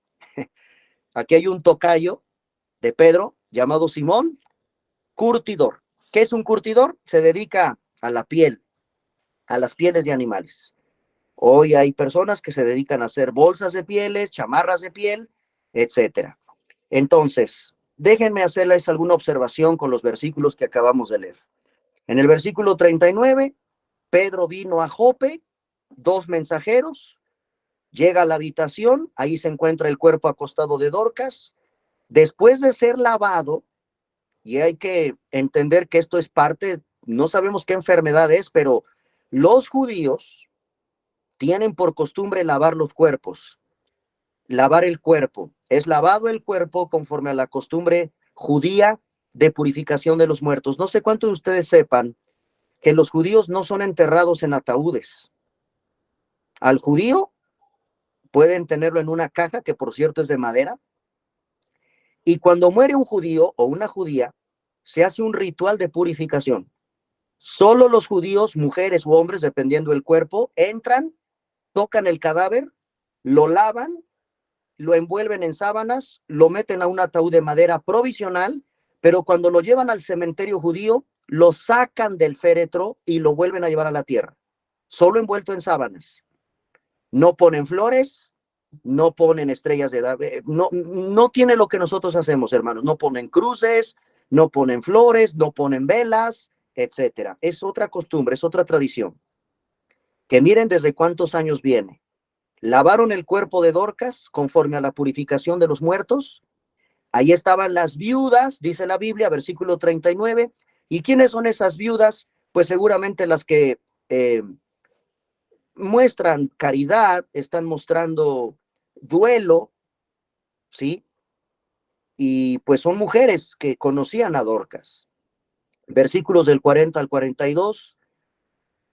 Aquí hay un tocayo de Pedro llamado Simón, curtidor. ¿Qué es un curtidor? Se dedica a la piel, a las pieles de animales. Hoy hay personas que se dedican a hacer bolsas de pieles, chamarras de piel, etcétera. Entonces, déjenme hacerles alguna observación con los versículos que acabamos de leer. En el versículo 39, Pedro vino a Jope, 2 mensajeros, llega a la habitación, ahí se encuentra el cuerpo acostado de Dorcas, después de ser lavado, y hay que entender que esto es parte, no sabemos qué enfermedad es, pero los judíos tienen por costumbre lavar los cuerpos, lavar el cuerpo. Es lavado el cuerpo conforme a la costumbre judía de purificación de los muertos. No sé cuántos de ustedes sepan que los judíos no son enterrados en ataúdes. Al judío pueden tenerlo en una caja, que por cierto es de madera, y cuando muere un judío o una judía, se hace un ritual de purificación. Solo los judíos, mujeres u hombres, dependiendo del cuerpo, entran, tocan el cadáver, lo lavan, lo envuelven en sábanas, lo meten a un ataúd de madera provisional, pero cuando lo llevan al cementerio judío, lo sacan del féretro y lo vuelven a llevar a la tierra, solo envuelto en sábanas. No ponen flores, no ponen estrellas de David, no tiene lo que nosotros hacemos, hermanos. No ponen cruces, no ponen flores, no ponen velas, etcétera. Es otra costumbre, es otra tradición. Que miren desde cuántos años viene. Lavaron el cuerpo de Dorcas conforme a la purificación de los muertos. Ahí estaban las viudas, dice la Biblia, versículo 39. ¿Y quiénes son esas viudas? Pues seguramente las que muestran caridad, están mostrando duelo, ¿sí? Y pues son mujeres que conocían a Dorcas. Versículos del 40 al 42,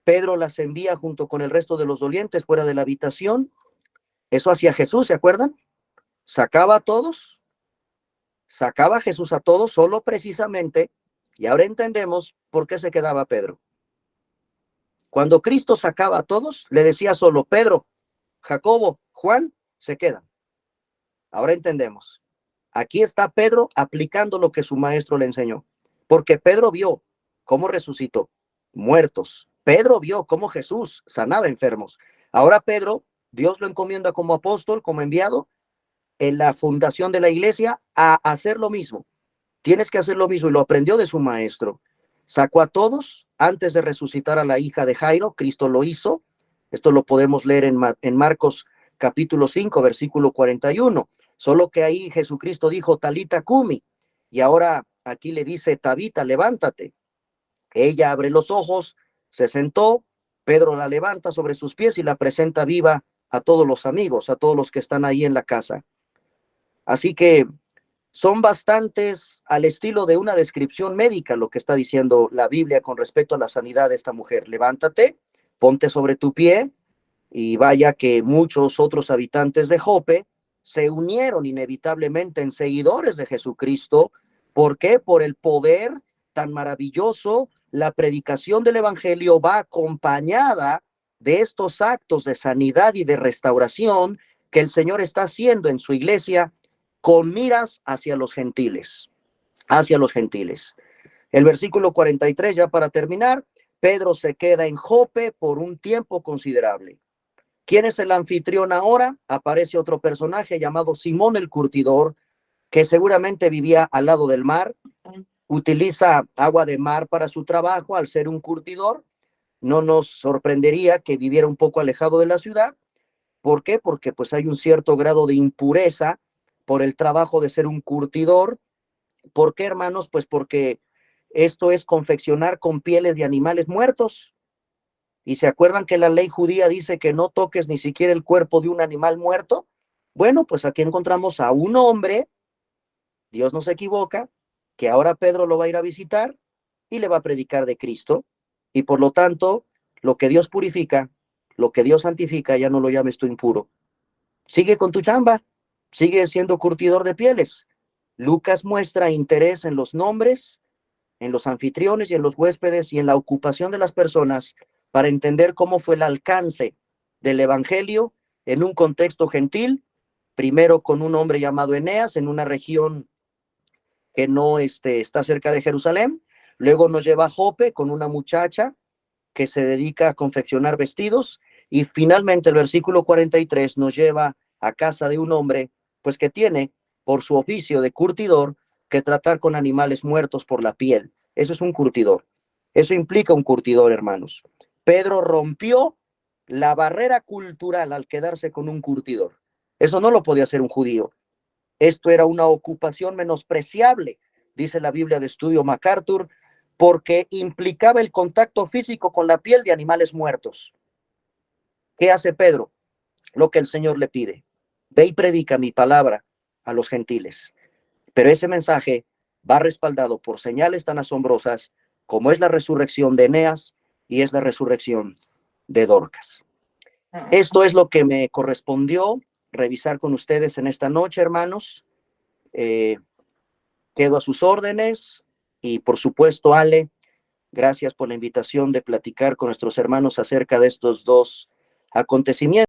Pedro las envía junto con el resto de los dolientes fuera de la habitación. Eso hacía Jesús, ¿se acuerdan? Sacaba a todos, sacaba a Jesús a todos, solo precisamente, y ahora entendemos por qué se quedaba Pedro. Cuando Cristo sacaba a todos, le decía solo Pedro, Jacobo, Juan, se quedan. Ahora entendemos. Aquí está Pedro aplicando lo que su maestro le enseñó, porque Pedro vio cómo resucitó muertos. Pedro vio cómo Jesús sanaba enfermos. Ahora Pedro, Dios lo encomienda como apóstol, como enviado en la fundación de la iglesia a hacer lo mismo. Tienes que hacer lo mismo y lo aprendió de su maestro. Sacó a todos antes de resucitar a la hija de Jairo. Cristo lo hizo. Esto lo podemos leer en Marcos capítulo 5, versículo 41. Solo que ahí Jesucristo dijo Talita Cumi, y ahora aquí le dice Tabita, levántate. Ella abre los ojos, se sentó, Pedro la levanta sobre sus pies y la presenta viva a todos los amigos, a todos los que están ahí en la casa. Así que son bastantes al estilo de una descripción médica lo que está diciendo la Biblia con respecto a la sanidad de esta mujer. Levántate, ponte sobre tu pie, y vaya que muchos otros habitantes de Jope se unieron inevitablemente en seguidores de Jesucristo. ¿Por qué? Por el poder tan maravilloso. La predicación del evangelio va acompañada de estos actos de sanidad y de restauración que el Señor está haciendo en su iglesia con miras hacia los gentiles, hacia los gentiles. El versículo 43, ya para terminar, Pedro se queda en Jope por un tiempo considerable. ¿Quién es el anfitrión ahora? Aparece otro personaje llamado Simón el Curtidor, que seguramente vivía al lado del mar, utiliza agua de mar para su trabajo al ser un curtidor. No nos sorprendería que viviera un poco alejado de la ciudad. ¿Por qué? Porque pues hay un cierto grado de impureza por el trabajo de ser un curtidor. ¿Por qué, hermanos? Pues porque esto es confeccionar con pieles de animales muertos. ¿Y se acuerdan que la ley judía dice que no toques ni siquiera el cuerpo de un animal muerto? Bueno, pues aquí encontramos a un hombre, Dios no se equivoca, que ahora Pedro lo va a ir a visitar y le va a predicar de Cristo. Y por lo tanto, lo que Dios purifica, lo que Dios santifica, ya no lo llames tú impuro. Sigue con tu chamba, sigue siendo curtidor de pieles. Lucas muestra interés en los nombres, en los anfitriones y en los huéspedes y en la ocupación de las personas para entender cómo fue el alcance del evangelio en un contexto gentil, primero con un hombre llamado Eneas en una región que no está cerca de Jerusalén, luego nos lleva a Jope con una muchacha que se dedica a confeccionar vestidos, y finalmente el versículo 43 nos lleva a casa de un hombre, pues que tiene por su oficio de curtidor que tratar con animales muertos por la piel. Eso es un curtidor. Eso implica un curtidor, hermanos. Pedro rompió la barrera cultural al quedarse con un curtidor. Eso no lo podía hacer un judío. Esto era una ocupación menospreciable, dice la Biblia de Estudio MacArthur, porque implicaba el contacto físico con la piel de animales muertos. ¿Qué hace Pedro? Lo que el Señor le pide. Ve y predica mi palabra a los gentiles. Pero ese mensaje va respaldado por señales tan asombrosas como es la resurrección de Eneas y es la resurrección de Dorcas. Esto es lo que me correspondió revisar con ustedes en esta noche, hermanos. Quedo a sus órdenes y por supuesto, Ale, gracias por la invitación de platicar con nuestros hermanos acerca de estos dos acontecimientos.